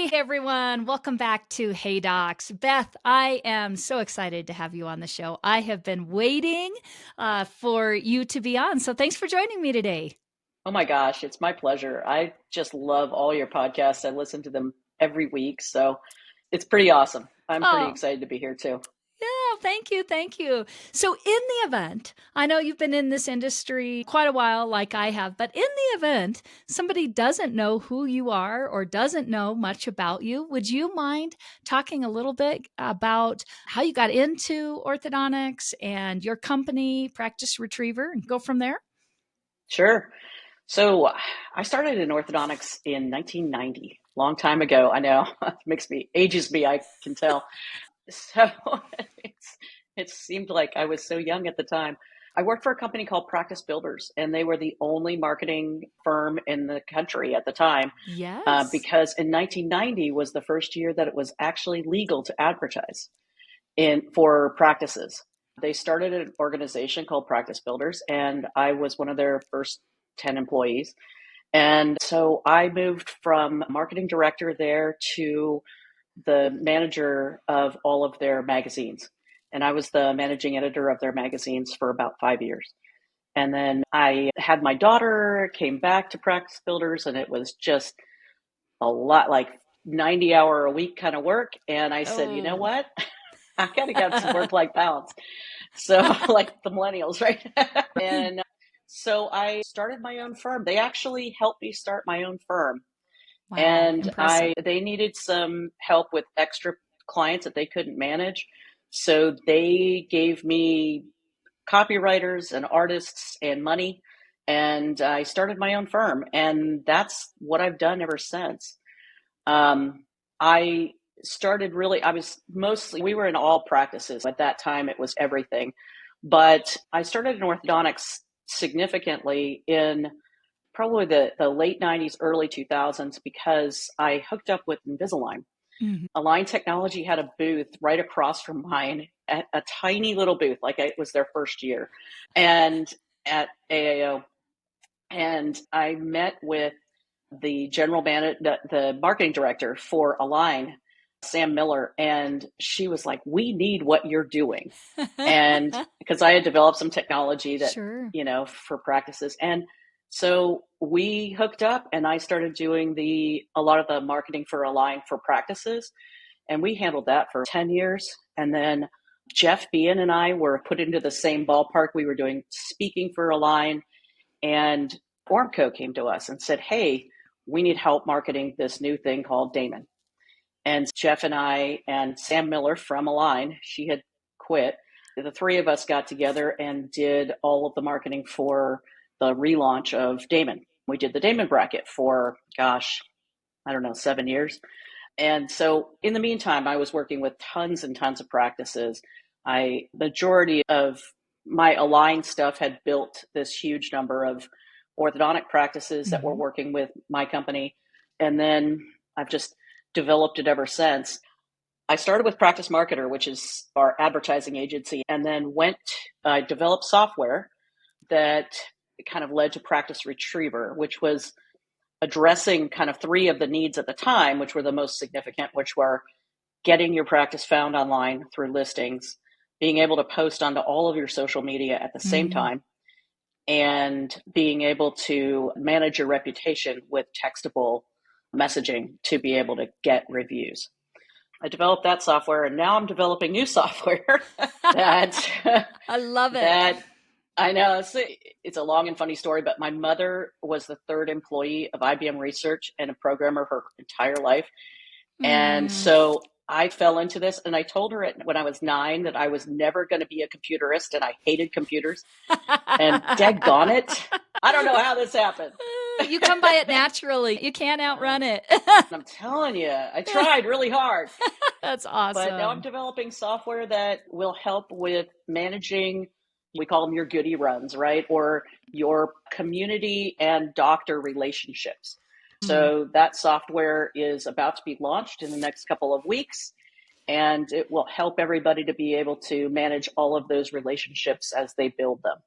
Hey everyone, welcome back to Hey Docs. Beth, I am so excited to have you on the show. I have been waiting for you to be on, so thanks for joining me today. Oh my gosh, it's my pleasure. I just love all your podcasts. I listen to them every week, so it's pretty awesome. I'm pretty Oh, excited to be here too. yeah, thank you, thank you. So, in the event, I know you've been in this industry quite a while, like I have, but in the event somebody doesn't know who you are or doesn't know much about you, would you mind talking a little bit about how you got into orthodontics and your company, Practice Retriever, and go from there? Sure. So I started in orthodontics in 1990, long time ago. I know ages me, I can tell. So it's, it seemed like I was so young at the time. I worked for a company called Practice Builders, and they were the only marketing firm in the country at the time, Yes. because in 1990 was the first year that it was actually legal to advertise in for practices. They started an organization called Practice Builders, and I was one of their first 10 employees. And so I moved from marketing director there to the manager of all of their magazines. And I was the managing editor of their magazines for about 5 years. And then I had my daughter, came back to Practice Builders, and it was just a lot like 90-hour a week kind of work. And I said, you know Oh. what? I got to get some work life balance. So, like the millennials, right? And so I started my own firm. They actually helped me start my own firm. Wow, And impressive. they needed some help with extra clients that they couldn't manage. So they gave me copywriters and artists and money. And I started my own firm. And that's what I've done ever since. I started really, I was mostly, we were in all practices. At that time, it was everything. But I started in orthodontics significantly in probably the late 90s, early 2000s, because I hooked up with Invisalign. Mhm. Align Technology had a booth right across from mine, a tiny little booth, like it was their first year, and at AAO. And I met with the general manager, the marketing director for Align, Sam Miller, and she was like, "We need what you're doing." And because I had developed some technology that, Sure. for practices. And so we hooked up, and I started doing a lot of the marketing for Align for practices. And we handled that for 10 years. And then Jeff Bean and I were put into the same ballpark. We were doing speaking for Align, and Ormco came to us and said, "Hey, we need help marketing this new thing called Damon." And Jeff and I and Sam Miller from Align, she had quit. The three of us got together and did all of the marketing for the relaunch of Damon. We did the Damon bracket for, gosh, I don't know, 7 years. And so in the meantime, I was working with tons and tons of practices. Majority of my Align stuff had built this huge number of orthodontic practices that were Mhm. working with my company. And then I've just developed it ever since. I started with Practice Marketer, which is our advertising agency, and then I developed software that kind of led to Practice Retriever, which was addressing kind of three of the needs at the time, which were the most significant, which were getting your practice found online through listings, being able to post onto all of your social media at the same Mhm. time, and being able to manage your reputation with textable messaging to be able to get reviews. I developed that software, and now I'm developing new software that I love it. that I know it's a long and funny story, but my mother was the third employee of IBM Research and a programmer her entire life. And Mm. so I fell into this, and I told her when I was 9 that I was never going to be a computerist and I hated computers. And daggone it, I don't know how this happened. You come by it naturally. You can't outrun it. I'm telling you, I tried really hard. That's But now I'm awesome. developing software that will help with managing, we call them your goodie runs, right? Or your community and doctor relationships. Mm. So that software is about to be launched in the next couple of weeks, and it will help everybody to be able to manage all of those relationships as they build them.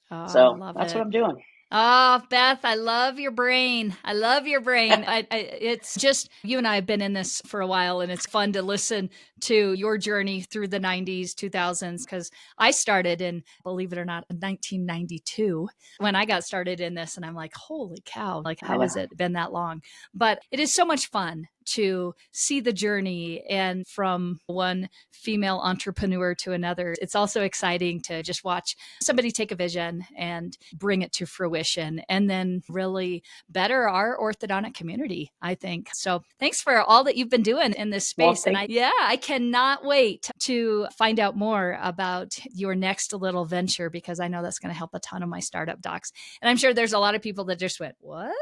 Oh, So love that's what it. I'm doing. Oh, Beth, I love your brain. I love your brain. It's just, you and I have been in this for a while, and it's fun to listen to your journey through the 90s, 2000s, because I started in, believe it or not, 1992 when I got started in this. And I'm like, holy cow, like, I how know. has it been that long? But it is so much fun to see the journey, and from one female entrepreneur to another. It's also exciting to just watch somebody take a vision and bring it to fruition, and then really better our orthodontic community, I think. So thanks for all that you've been doing in this Well, space. And I cannot wait to find out more about your next little venture, because I know that's going to help a ton of my startup docs. And I'm sure there's a lot of people that just went, what?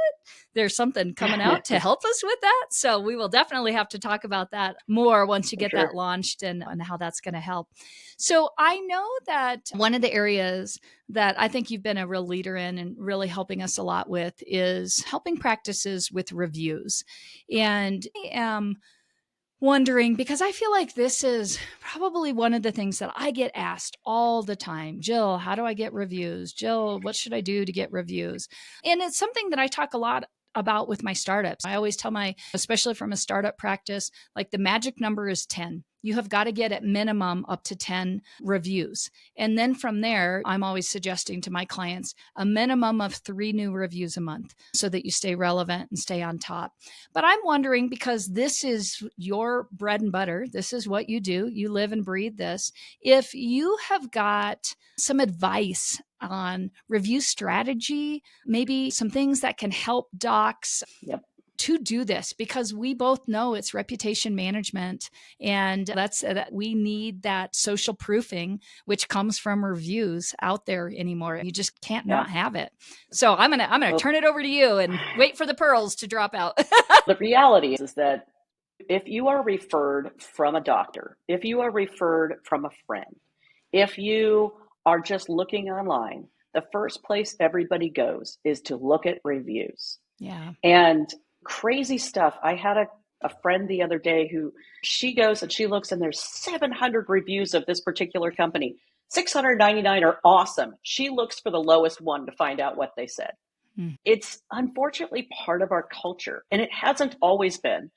There's something coming out to help us with that. So we will definitely have to talk about that more once you for get that sure. launched, and how that's going to help. So I know that one of the areas that I think you've been a real leader in and really helping us a lot with is helping practices with reviews. And I am wondering, because I feel like this is probably one of the things that I get asked all the time. Jill, how do I get reviews? Jill, what should I do to get reviews? And it's something that I talk a lot about with my startups. I always tell especially from a startup practice, like the magic number is 10. You have got to get at minimum up to 10 reviews. And then from there, I'm always suggesting to my clients a minimum of 3 new reviews a month so that you stay relevant and stay on top. But I'm wondering, because this is your bread and butter, this is what you do, you live and breathe this, if you have got some advice on review strategy, maybe some things that can help docs Yep. to do this, because we both know it's reputation management, and we need that social proofing, which comes from reviews out there anymore. You just can't Yeah. not have it. So I'm gonna turn it over to you and wait for the pearls to drop out. The reality is that if you are referred from a doctor, if you are referred from a friend, if you are just looking online, the first place everybody goes is to look at reviews. Yeah. And crazy stuff. I had a friend the other day who she goes and she looks, and there's 700 reviews of this particular company. 699 are awesome. She looks for the lowest one to find out what they said. It's unfortunately part of our culture, and it hasn't always been.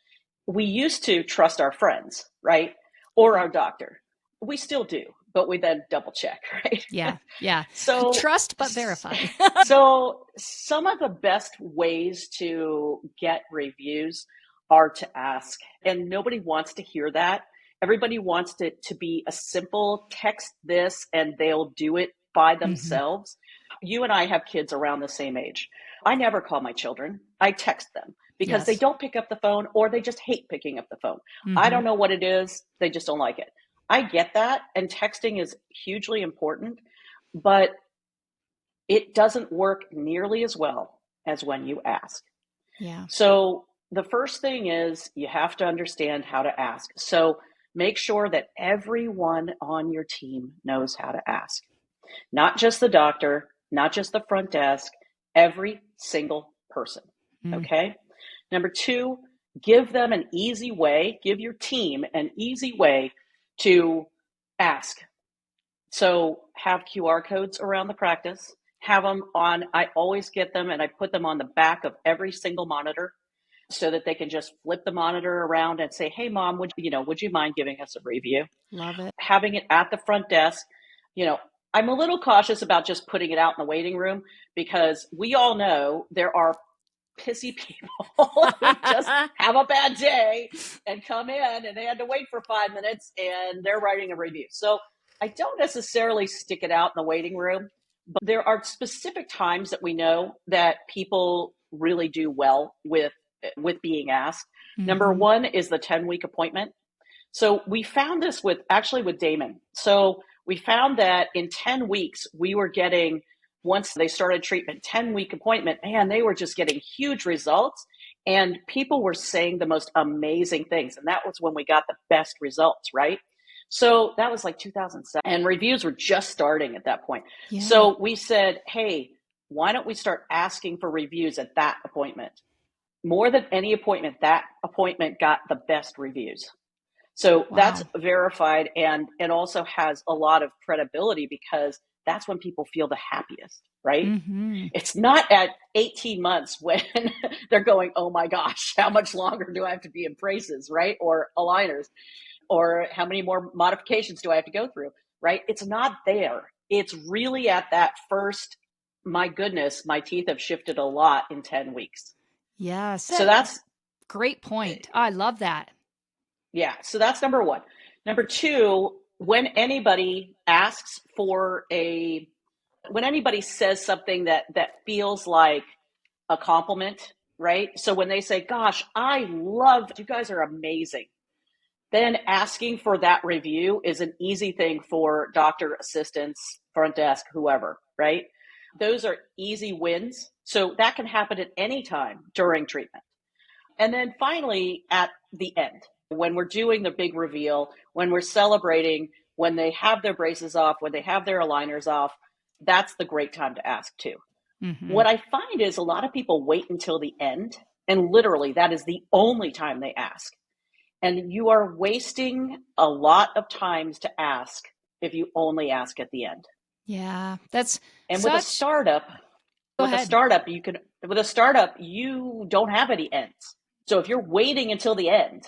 We used to trust our friends, right? Or our doctor. We still do, but we then double check, right? Yeah. Yeah. So Trust but verify. so some of the best ways to get reviews are to ask, and nobody wants to hear that. Everybody wants it to be a simple text this and they'll do it by themselves. You and I have kids around the same age. I never call my children. I text them because they Yes. don't pick up the phone, or they just hate picking up the phone. I Mm-hmm. don't know what it is. They just don't like it. I get that. And texting is hugely important, but it doesn't work nearly as well as when you ask. Yeah. So the first thing is you have to understand how to ask. So make sure that everyone on your team knows how to ask. Not just the doctor, not just the front desk, every single person. Okay? Number 2, give them an easy way, give your team an easy way to ask. So have QR codes around the practice, have them on, I always get them and I put them on the back of every single monitor so that they can just flip the monitor around and say, hey mom, would you mind giving us a review? Love it. Having it at the front desk. I'm a little cautious about just putting it out in the waiting room, because we all know there are pissy people who just have a bad day and come in and they had to wait for 5 minutes and they're writing a review. So I don't necessarily stick it out in the waiting room, but there are specific times that we know that people really do well with being asked. Number 1 is the 10-week appointment. So we found this with Damon. So we found that in 10 weeks, we were getting, once they started treatment, 10-week appointment, man, they were just getting huge results. And people were saying the most amazing things. And that was when we got the best results, right? So that was like 2007. And reviews were just starting at that point. Yeah. So we said, hey, why don't we start asking for reviews at that appointment? More than any appointment, that appointment got the best reviews. So Wow. that's verified and also has a lot of credibility, because that's when people feel the happiest, right? Mm-hmm. It's not at 18 months when they're going, oh my gosh, how much longer do I have to be in braces, right? Or aligners, or how many more modifications do I have to go through, right? It's not there. It's really at that first, my goodness, my teeth have shifted a lot in 10 weeks. Yes. So that's, Great point. I love that. yeah, so that's number one. Number two, when anybody asks for when anybody says something that feels like a compliment, right? So when they say, gosh, I love, you guys are amazing, then asking for that review is an easy thing for doctor assistants, front desk, whoever, right? Those are easy wins. So that can happen at any time during treatment. And then finally, at the end, when we're doing the big reveal, when we're celebrating, when they have their braces off, when they have their aligners off, that's the great time to ask too. Mm-hmm. What I find is a lot of people wait until the end, and literally that is the only time they ask. And you are wasting a lot of times to ask if you only ask at the end. Yeah, that's And such. Go with a ahead. startup, you don't have any ends. So if you're waiting until the end,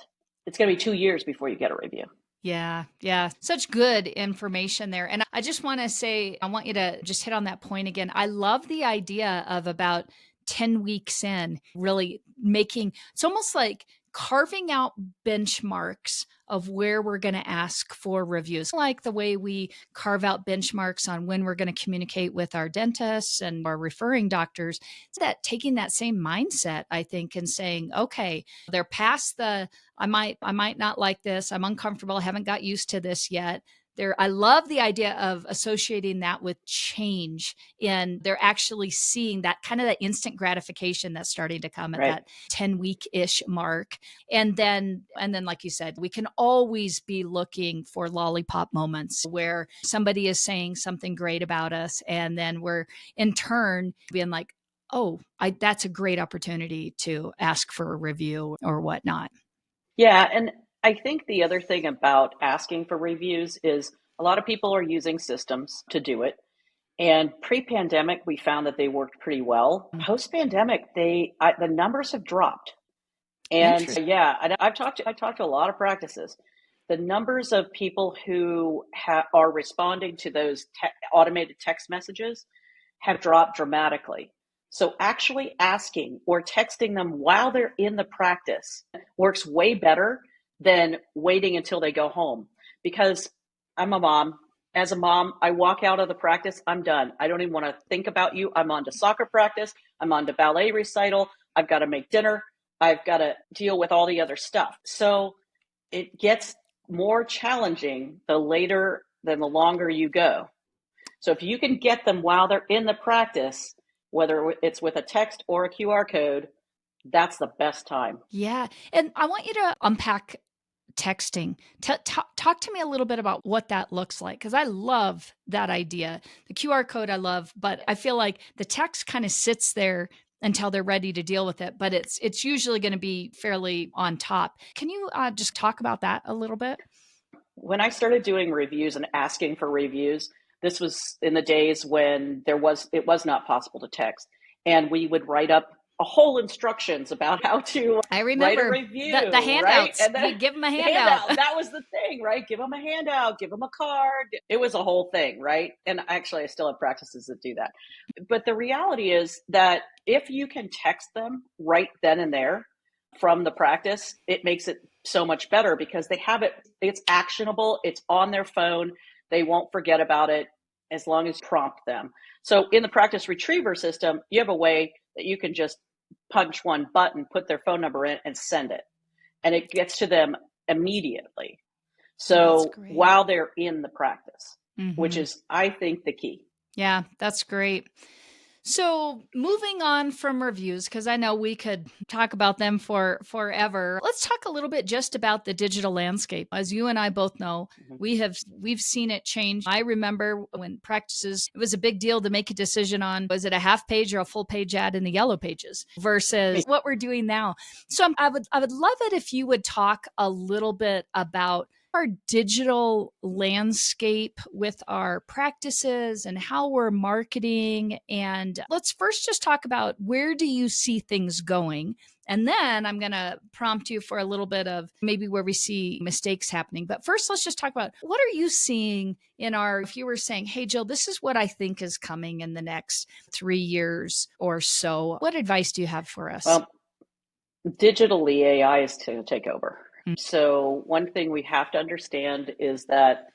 it's going to be 2 years before you get a review. Yeah, yeah. Such good information there. And I just want to say, I want you to just hit on that point again. I love the idea of about 10 weeks in, really making it's almost like carving out benchmarks of where we're going to ask for reviews, like the way we carve out benchmarks on when we're going to communicate with our dentists and our referring doctors. It's that taking that same mindset, I think, and saying, okay, they're past the I might not like this. I'm uncomfortable. I haven't got used to this yet. I love the idea of associating that with change, and they're actually seeing that kind of that instant gratification that's starting to come at Right. that 10-week-ish mark. And then like you said, we can always be looking for lollipop moments where somebody is saying something great about us, and then we're in turn being like, oh, that's a great opportunity to ask for a review or whatnot. Yeah. And I think the other thing about asking for reviews is a lot of people are using systems to do it. And pre-pandemic, we found that they worked pretty well. Post-pandemic, the numbers have dropped. And Interesting. yeah, I've talked to a lot of practices. The numbers of people who are responding to those automated text messages have dropped dramatically. So actually asking or texting them while they're in the practice works way better than waiting until they go home. Because I'm a mom. As a mom, I walk out of the practice, I'm done. I don't even want to think about you. I'm on to soccer practice. I'm on to ballet recital. I've got to make dinner. I've got to deal with all the other stuff. So it gets more challenging the later than the longer you go. So if you can get them while they're in the practice, whether it's with a text or a QR code, that's the best time. Yeah. And I want you to unpack texting. Talk to me a little bit about what that looks like, because I love that idea. The QR code I love, but I feel like the text kind of sits there until they're ready to deal with it, but it's usually going to be fairly on top. Can you just talk about that a little bit? When I started doing reviews and asking for reviews, this was in the days when it was not possible to text. And we would write up a whole instructions about how to I write a remember the review, right? handouts. And You then give them a the handout. handout, that was the thing, right? Give them a handout, give them a card. It was a whole thing, right? And actually, I still have practices that do that. But the reality is that if you can text them right then and there from the practice, it makes it so much better because they have it, it's actionable, it's on their phone, they won't forget about it as long as you prompt them. So in the practice retriever system, you have a way that you can just punch one button, put their phone number in, and send it. And it gets to them immediately. That's So great. while they're in the practice, which Hmm. is, I think, the key. Yeah, that's great. So, moving on from reviews, because I know we could talk about them for forever. Let's talk a little bit just about the digital landscape. As you and I both know, Mhm. we've seen it change. I remember when practices, it was a big deal to make a decision on was it a half page or a full page ad in the yellow pages versus what we're doing now. So, I would love it if you would talk a little bit about our digital landscape with our practices and how we're marketing. And let's first just talk about, where do you see things going? And then I'm going to prompt you for a little bit of maybe where we see mistakes happening. But first, let's just talk about, what are you seeing in our, if you were saying, hey, Jill, this is what I think is coming in the next 3 years or so, what advice do you have for us? Well, digitally, AI is to take over. Mm. So one thing we have to understand is that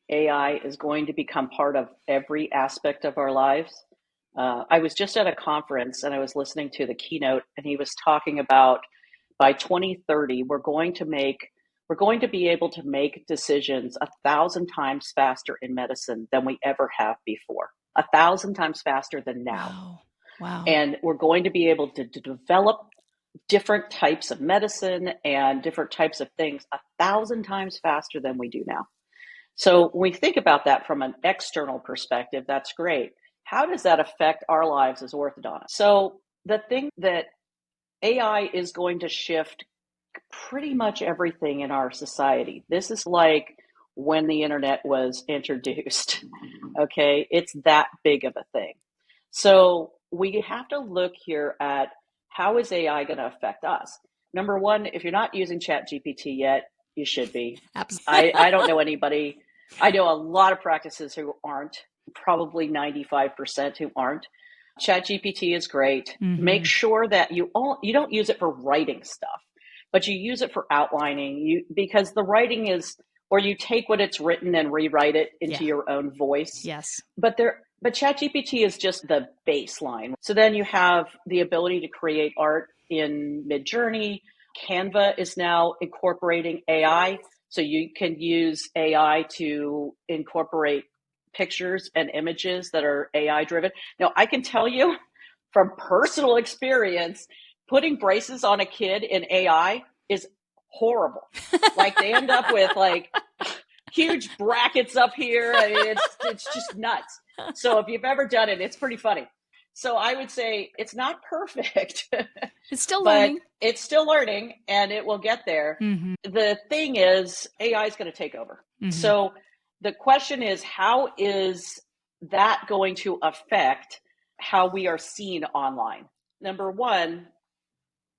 AI is going to become part of every aspect of our lives. I was just at a conference and I was listening to the keynote, and he was talking about by 2030, we're going to be able to make decisions 1,000 times faster in medicine than we ever have before, 1,000 times faster than now. Wow. Wow. And we're going to be able to develop different types of medicine and different types of things 1,000 times faster than we do now. So when we think about that from an external perspective, that's great. How does that affect our lives as orthodontists? So the thing that AI is going to shift pretty much everything in our society. This is like when the internet was introduced. Okay, it's that big of a thing. So we have to look here at, how is AI going to affect us? Number one, if you're not using ChatGPT yet, you should be. Absolutely. I don't know anybody. I know a lot of practices who aren't, probably 95% who aren't. ChatGPT is great. Mm-hmm. Make sure that you don't use it for writing stuff, but you use it for outlining. Because the writing is, or you take what it's written and rewrite it into your own voice. Yes. But ChatGPT is just the baseline. So then you have the ability to create art in Midjourney. Canva is now incorporating AI. So you can use AI to incorporate pictures and images that are AI driven. Now, I can tell you from personal experience, putting braces on a kid in AI is horrible. Like, they end up with like huge brackets up here. I mean, it's just nuts. So if you've ever done it, it's pretty funny. So I would say it's not perfect. It's still but learning. It's still learning, and it will get there. Mm-hmm. The thing is, AI is going to take over. Mm-hmm. So the question is, how is that going to affect how we are seen online? Number one,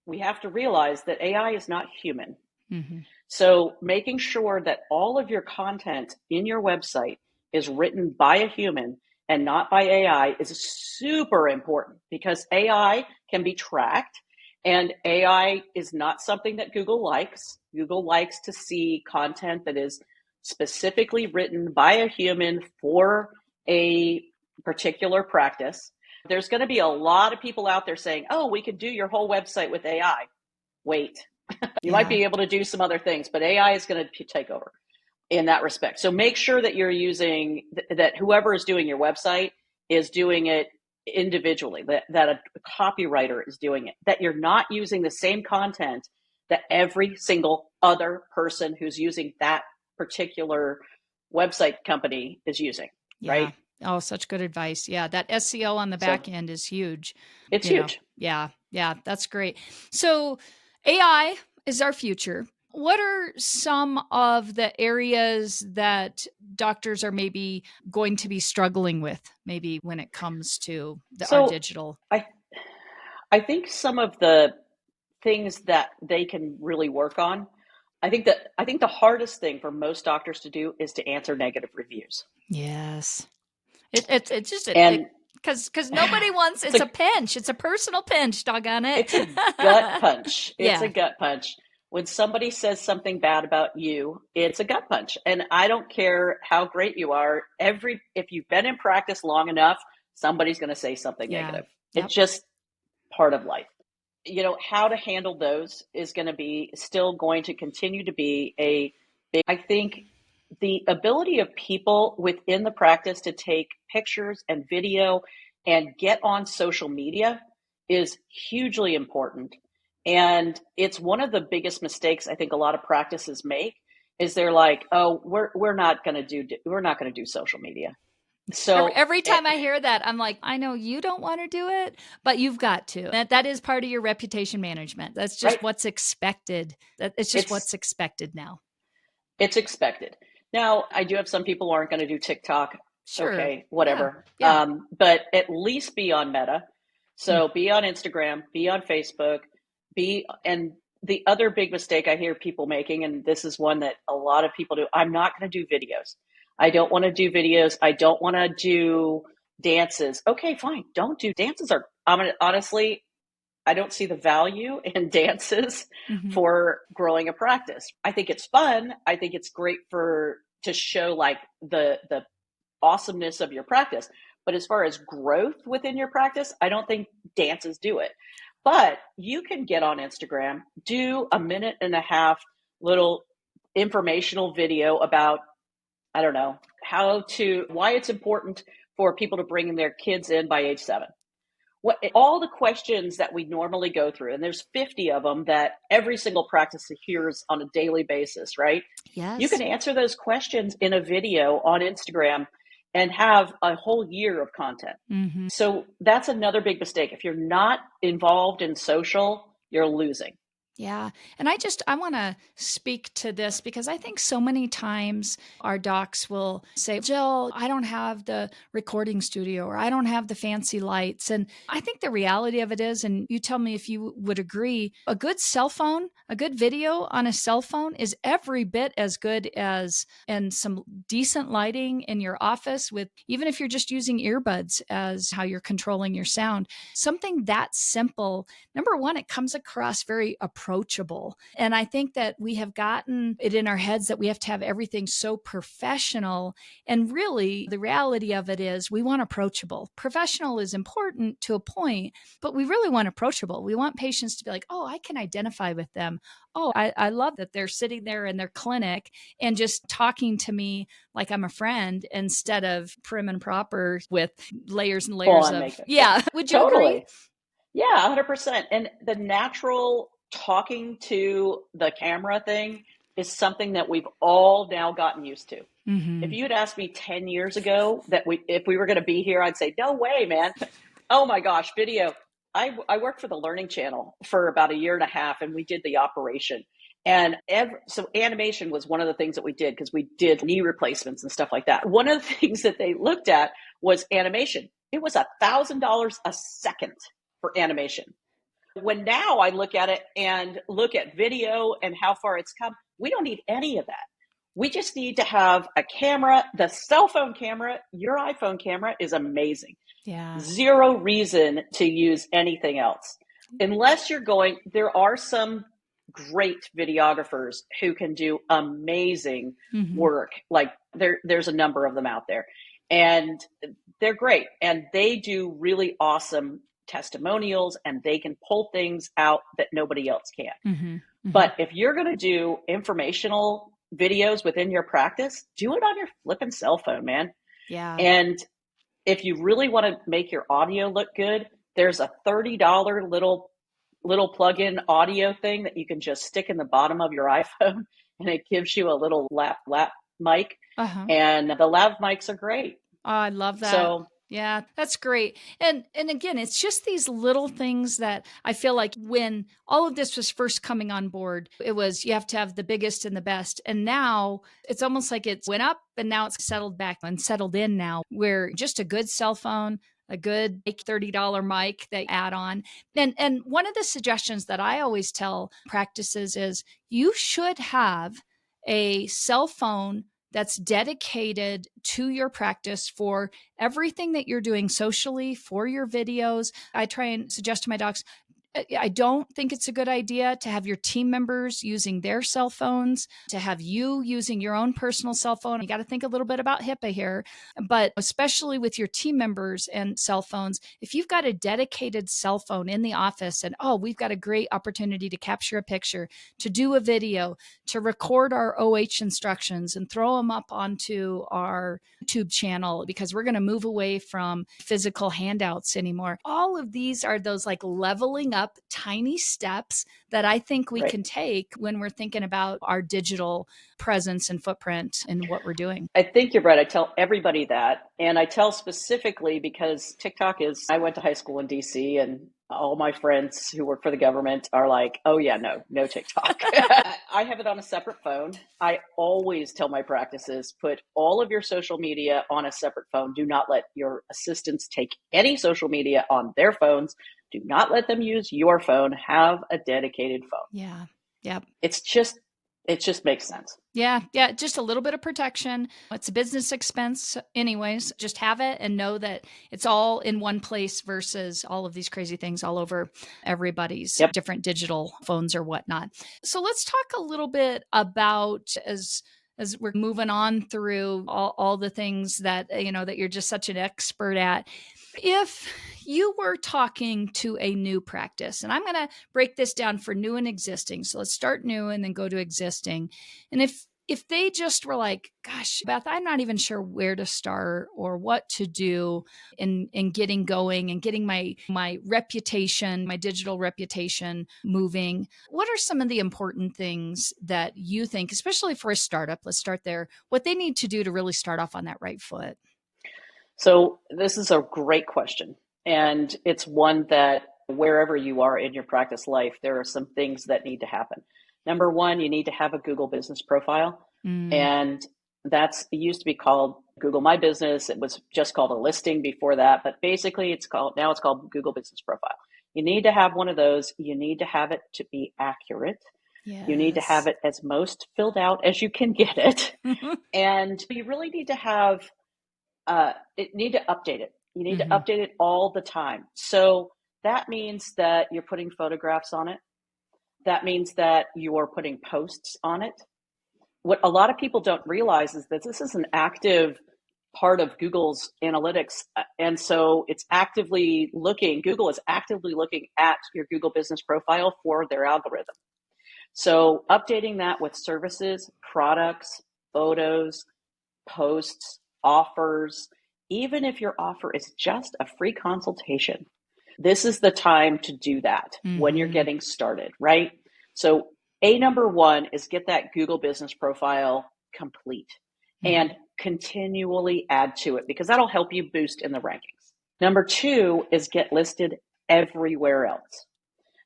we have to realize that AI is not human. Mm-hmm. So making sure that all of your content in your website is written by a human and not by AI is super important, because AI can be tracked, and AI is not something that Google likes. Google likes to see content that is specifically written by a human for a particular practice. There's going to be a lot of people out there saying, oh, we could do your whole website with AI. Wait. You might be able to do some other things, but AI is going to take over in that respect. So make sure that you're using, that whoever is doing your website is doing it individually, that a copywriter is doing it, that you're not using the same content that every single other person who's using that particular website company is using, right? Oh, such good advice. Yeah, that SEO on the back end is huge. It's huge. Yeah, that's great. So AI is our future. What are some of the areas that doctors are maybe going to be struggling with, maybe when it comes to our digital? I think some of the things that they can really work on, I think the hardest thing for most doctors to do is to answer negative reviews. Yes. It's just because nobody wants, it's a pinch. It's a personal pinch, doggone it. It's a gut punch. It's a gut punch. When somebody says something bad about you, it's a gut punch. And I don't care how great you are. If you've been in practice long enough, somebody's going to say something negative. Yep. It's just part of life. How to handle those is still going to continue to be a big, I think the ability of people within the practice to take pictures and video and get on social media is hugely important. And it's one of the biggest mistakes I think a lot of practices make, is they're like, oh, we're not going to do social media. So every time I hear that, I'm like, I know you don't want to do it, but you've got to. That is part of your reputation management. That's just what's expected. It's just what's expected now. It's expected. Now, I do have some people who aren't going to do TikTok. Sure. Okay, Yeah. whatever. Yeah. But at least be on Meta. Mm. So be on Instagram, be on Facebook, and the other big mistake I hear people making, and this is one that a lot of people do, I'm not going to do videos. I don't want to do videos. I don't want to do dances. Okay, fine. Don't do dances. Honestly, I don't see the value in dances Hmm. for growing a practice. I think it's fun. I think it's great to show like the awesomeness of your practice. But as far as growth within your practice, I don't think dances do it. But you can get on Instagram, do a minute and a half little informational video about, I don't know, why it's important for people to bring their kids in by age 7. What all the questions that we normally go through, and there's 50 of them that every single practice hears on a daily basis, right? You can Yes. answer those questions in a video on Instagram and have a whole year of content. Hmm. So that's another big mistake. If you're not involved in social, you're losing. Yeah. And I want to speak to this because I think so many times our docs will say, Jill, I don't have the recording studio or I don't have the fancy lights. And I think the reality of it is, and you tell me if you would agree, a good cell phone, a good video on a cell phone is every bit as good as, and some decent lighting in your office with, even if you're just using earbuds as how you're controlling your sound, something that simple. Number one, it comes across very approachable. And I think that we have gotten it in our heads that we have to have everything so professional. And really, the reality of it is we want approachable. Professional is important to a point, but we really want approachable. We want patients to be like, oh, I can identify with them. Oh, I love that they're sitting there in their clinic and just talking to me like I'm a friend instead of prim and proper with layers and Full layers on of, makeup. Yeah, yeah. Would you agree? totally. Yeah, 100%. And the natural talking to the camera thing is something that we've all now gotten used to. If Mm-hmm. you had asked me 10 years ago if we were going to be here, I'd say, no way, man. Oh my gosh, video. I worked for the Learning Channel for about a year and a half, and we did the operation. And so animation was one of the things that we did because we did knee replacements and stuff like that. One of the things that they looked at was animation. It was $1,000 a second for animation. When now I look at it and look at video and how far it's come, we don't need any of that. We just need to have a camera. The cell phone camera, your iPhone camera is amazing. Yeah. Zero reason to use anything else. Unless there are some great videographers who can do amazing Mm-hmm. work. Like there's a number of them out there. And they're great. And they do really awesome testimonials and they can pull things out that nobody else can. Mm-hmm. Mm-hmm. But if you're going to do informational videos within your practice, do it on your flipping cell phone, man. Yeah. And if you really want to make your audio look good, there's a $30 little plug-in audio thing that you can just stick in the bottom of your iPhone and it gives you a little lap mic. Uh-huh. And the lav mics are great. Oh, I love that. So Yeah, that's great. And again, it's just these little things that I feel like when all of this was first coming on board, it was you have to have the biggest and the best. And now it's almost like it went up and now it's settled back and settled in now where just a good cell phone, a good $30 mic they add on. And one of the suggestions that I always tell practices is you should have a cell phone that's dedicated to your practice for everything that you're doing socially for your videos. I try and suggest to my docs, I don't think it's a good idea to have your team members using their cell phones, to have you using your own personal cell phone. You got to think a little bit about HIPAA here, but especially with your team members and cell phones, if you've got a dedicated cell phone in the office and, oh, we've got a great opportunity to capture a picture, to do a video, to record our OH instructions and throw them up onto our YouTube channel because we're going to move away from physical handouts anymore. All of these are those like leveling up up tiny steps that I think we Right. can take when we're thinking about our digital presence and footprint and what we're doing. I think you're right. I tell everybody that. And I tell specifically because I went to high school in DC, and all my friends who work for the government are like, oh, yeah, no TikTok. I have it on a separate phone. I always tell my practices, put all of your social media on a separate phone. Do not let your assistants take any social media on their phones. Do not let them use your phone. Have a dedicated phone. Yeah. Yep. It just makes sense. Yeah. Just a little bit of protection. It's a business expense, anyways. Just have it and know that it's all in one place versus all of these crazy things all over everybody's different digital phones or whatnot. So let's talk a little bit about as we're moving on through all the things that that you're just such an expert at. If you were talking to a new practice, and I'm going to break this down for new and existing. So let's start new and then go to existing. And if they just were like, gosh, Beth, I'm not even sure where to start or what to do in getting going and getting my reputation, my digital reputation moving, what are some of the important things that you think, especially for a startup, let's start there, what they need to do to really start off on that right foot? So this is a great question. And it's one that wherever you are in your practice life, there are some things that need to happen. Number one, you need to have a Google business profile. And it used to be called Google My Business. It was just called a listing before that, but basically it's called Google Business Profile. You need to have one of those. You need to have it to be accurate. Yes. You need to have it as most filled out as you can get it. And you really need to have need to update it. You need to update it all the time. So that means that you're putting photographs on it. That means that you're putting posts on it. What a lot of people don't realize is that this is an active part of Google's analytics. And so Google is actively looking at your Google business profile for their algorithm. So updating that with services, products, photos, posts, offers, even if your offer is just a free consultation, this is the time to do that when you're getting started, right? So number one is get that Google business profile complete and continually add to it because that'll help you boost in the rankings. Number two is get listed everywhere else.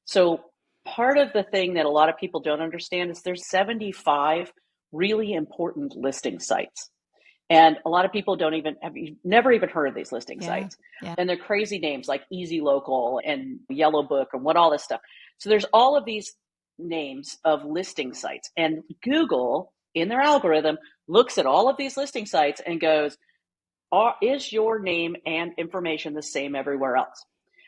So part of the thing that a lot of people don't understand is there's 75 really important listing sites. And a lot of people you've never even heard of these listing sites. Yeah. And they're crazy names like Easy Local and Yellow Book and what all this stuff. So there's all of these names of listing sites. And Google, in their algorithm, looks at all of these listing sites and goes, is your name and information the same everywhere else?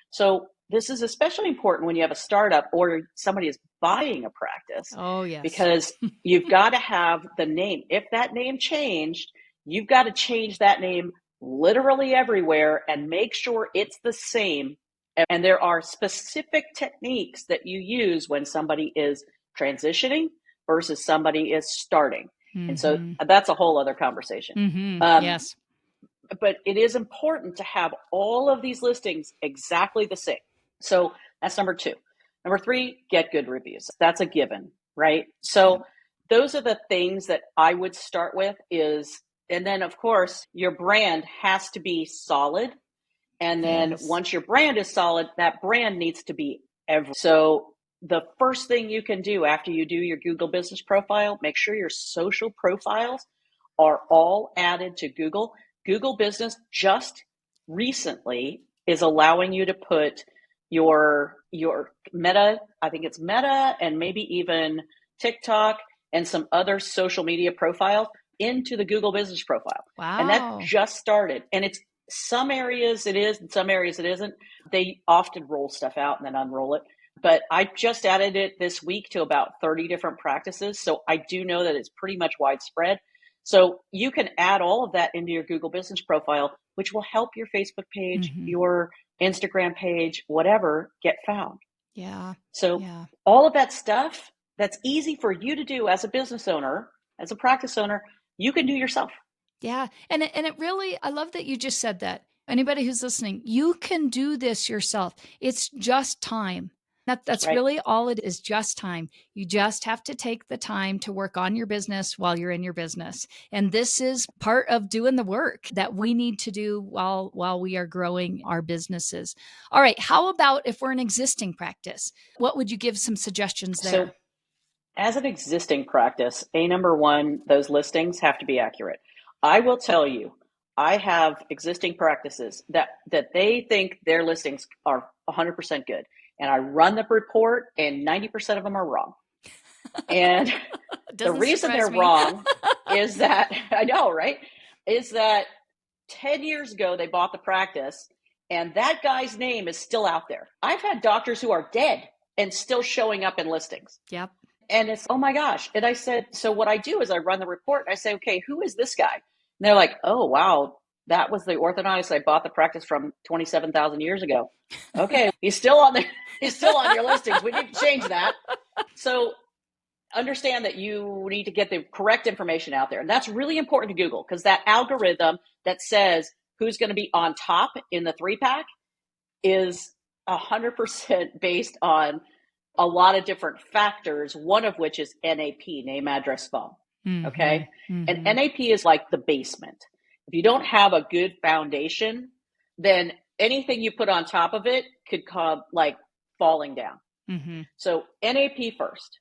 So this is especially important when you have a startup or somebody is buying a practice. Oh, yes. Because you've got to have the name. If that name changed, you've got to change that name literally everywhere and make sure it's the same. And there are specific techniques that you use when somebody is transitioning versus somebody is starting. And so that's a whole other conversation. Yes. But it is important to have all of these listings exactly the same. So that's number two. Number three, get good reviews. That's a given, right? So those are the things that I would start with and then of course your brand has to be solid. And then once your brand is solid, that brand needs to be everywhere. So the first thing you can do after you do your Google business profile, make sure your social profiles are all added to Google. Google Business just recently is allowing you to put your Meta, I think it's Meta and maybe even TikTok and some other social media profiles into the Google Business profile. Wow. And that just started. And it's some areas it is and some areas it isn't. They often roll stuff out and then unroll it. But I just added it this week to about 30 different practices. So I do know that it's pretty much widespread. So you can add all of that into your Google business profile, which will help your Facebook page, your Instagram page, whatever, get found. Yeah. So all of that stuff that's easy for you to do as a business owner, as a practice owner, you can do yourself. Yeah. And it really, I love that you just said that. Anybody who's listening, you can do this yourself. It's just time. That's right? really all it is, just time. You just have to take the time to work on your business while you're in your business. And this is part of doing the work that we need to do while we are growing our businesses. All right, how about if we're an existing practice? What would you give some suggestions So there? as an existing practice, number one, those listings have to be accurate. I will tell you, I have existing practices that they think their listings are 100% good. And I run the report and 90% of them are wrong. And the Doesn't reason surprise they're me. wrong is that, I know, right? Is that 10 years ago they bought the practice and that guy's name is still out there. I've had doctors who are dead and still showing up in listings. Yep. And it's, oh my gosh. And I said, so what I do is I run the report and I say, okay, who is this guy? And they're like, oh, wow, that was the orthodontist I bought the practice from 27,000 years ago. Okay, he's still on he's still on your listings. We need to change that. So understand that you need to get the correct information out there. And that's really important to Google, because that algorithm that says who's going to be on top in the 3-pack is 100% based on a lot of different factors, one of which is NAP, name, address, phone. Okay. And NAP is like the basement. If you don't have a good foundation, then anything you put on top of it could come like falling down. So NAP first.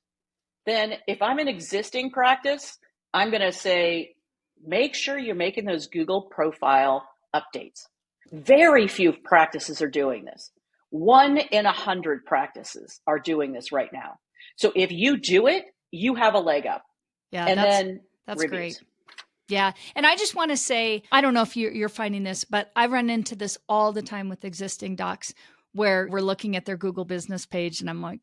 Then if I'm an existing practice, I'm going to say, make sure you're making those Google profile updates. Very few practices are doing this. 1 in 100 practices are doing this right now. So if you do it, you have a leg up. Yeah, And then that's reviews. great. Yeah. And I just want to say, I don't know if you're finding this, but I run into this all the time with existing docs where we're looking at their Google business page and I'm like,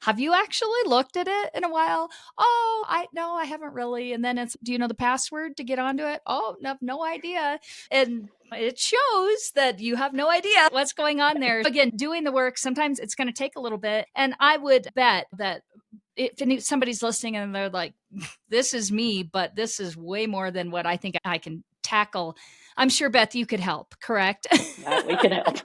have you actually looked at it in a while? Oh, no, I haven't really. And then it's, do you know the password to get onto it? Oh, no idea. And it shows that you have no idea what's going on there. Again, doing the work, sometimes it's going to take a little bit. And I would bet that if somebody's listening and they're like, this is me, but this is way more than what I think I can tackle, I'm sure, Beth, you could help, correct? We can help.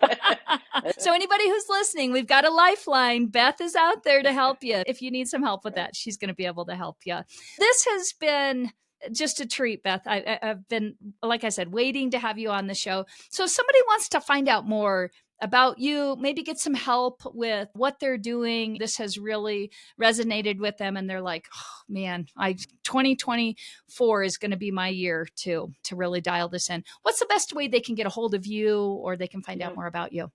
So anybody who's listening, we've got a lifeline. Beth is out there to help you. If you need some help with that, she's going to be able to help you. This has been just a treat, Beth. I've been, like I said, waiting to have you on the show. So if somebody wants to find out more about you, maybe get some help with what they're doing, this has really resonated with them and they're like, oh, man, 2024 is going to be my year to really dial this in. What's the best way they can get a hold of you or they can find out more about you?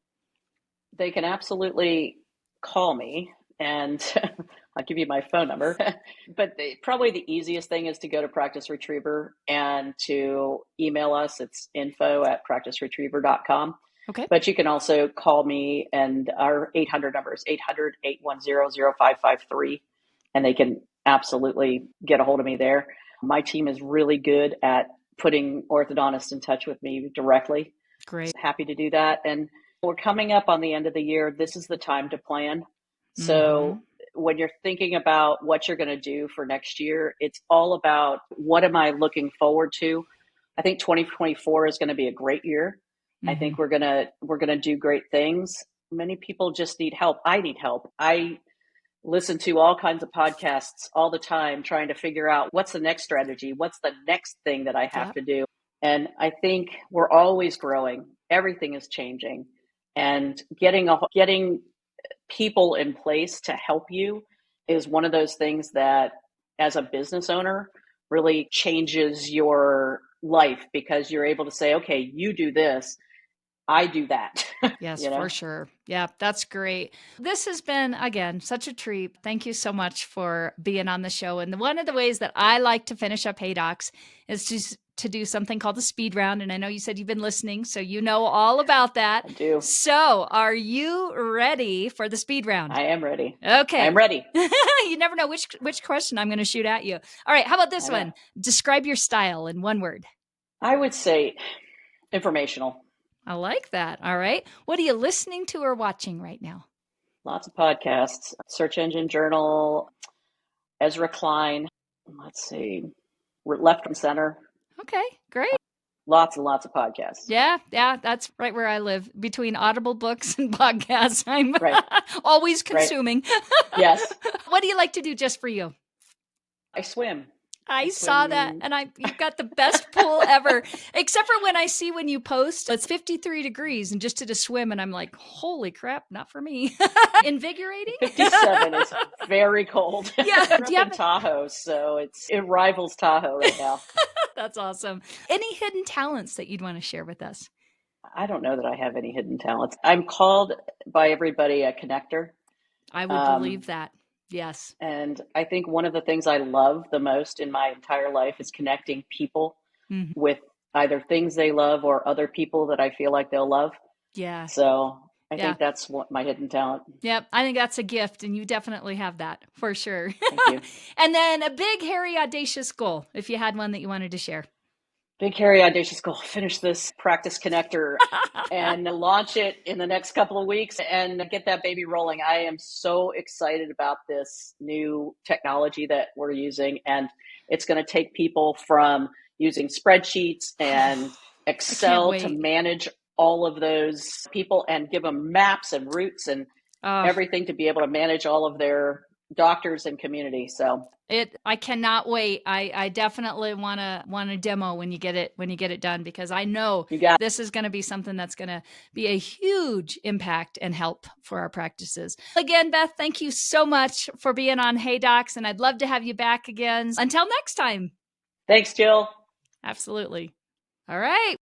They can absolutely call me and I'll give you my phone number. But probably the easiest thing is to go to Practice Retriever and to email us. It's info@practiceretriever.com. Okay. But you can also call me, and our 800 number is 800-810-0553. And they can absolutely get a hold of me there. My team is really good at putting orthodontists in touch with me directly. Great. So happy to do that. And we're coming up on the end of the year. This is the time to plan. So when you're thinking about what you're going to do for next year, it's all about what am I looking forward to? I think 2024 is going to be a great year. I think we're going to do great things. Many people just need help. I need help. I listen to all kinds of podcasts all the time trying to figure out what's the next strategy, what's the next thing that I have to do. And I think we're always growing. Everything is changing. And getting people in place to help you is one of those things that, as a business owner, really changes your life, because you're able to say, okay, you do this, I do that. Yes, for sure. Yeah, that's great. This has been, again, such a treat. Thank you so much for being on the show. And one of the ways that I like to finish up Hey Docs is to do something called the speed round. And I know you said you've been listening, so you know all about that. I do. So are you ready for the speed round? I am ready. Okay. I'm ready. You never know which question I'm going to shoot at you. All right. How about this one? Describe your style in one word. I would say informational. I like that. All right. What are you listening to or watching right now? Lots of podcasts. Search Engine Journal, Ezra Klein. Let's see. Left and Center. Okay, great. Lots and lots of podcasts. Yeah, that's right where I live. Between Audible books and podcasts, I'm Right. always Right. consuming. Yes. What do you like to do just for you? I swim. I I saw that, swim. and you've got the best pool ever. Except for when you post, it's 53 degrees and just did a swim, and I'm like, holy crap, not for me. Invigorating? 57 is very cold. Yeah. I grew Do up you in have Tahoe, so it rivals Tahoe right now. That's awesome. Any hidden talents that you'd want to share with us? I don't know that I have any hidden talents. I'm called by everybody a connector. I would Um, believe that. Yes. and I think one of the things I love the most in my entire life is connecting people Mhm. with either things they love or other people that I feel like they'll love. Yeah. So I Yeah. think that's what my hidden talent. Yep. I think that's a gift, and you definitely have that for sure. Thank you. And then a big, hairy, audacious goal, if you had one that you wanted to share. Big, hairy, audacious goal. Finish this practice connector and launch it in the next couple of weeks and get that baby rolling. I am so excited about this new technology that we're using, and it's going to take people from using spreadsheets and I can't Excel to wait. manage all of those people and give them maps and routes and Oh, everything to be able to manage all of their doctors and community. So I cannot wait. I definitely want to demo when you get it done, because I know you got this is going to be something that's going to be a huge impact and help for our practices. Again, Beth, thank you so much for being on Hey Docs, and I'd love to have you back again. Until next time. Thanks, Jill. Absolutely. All right.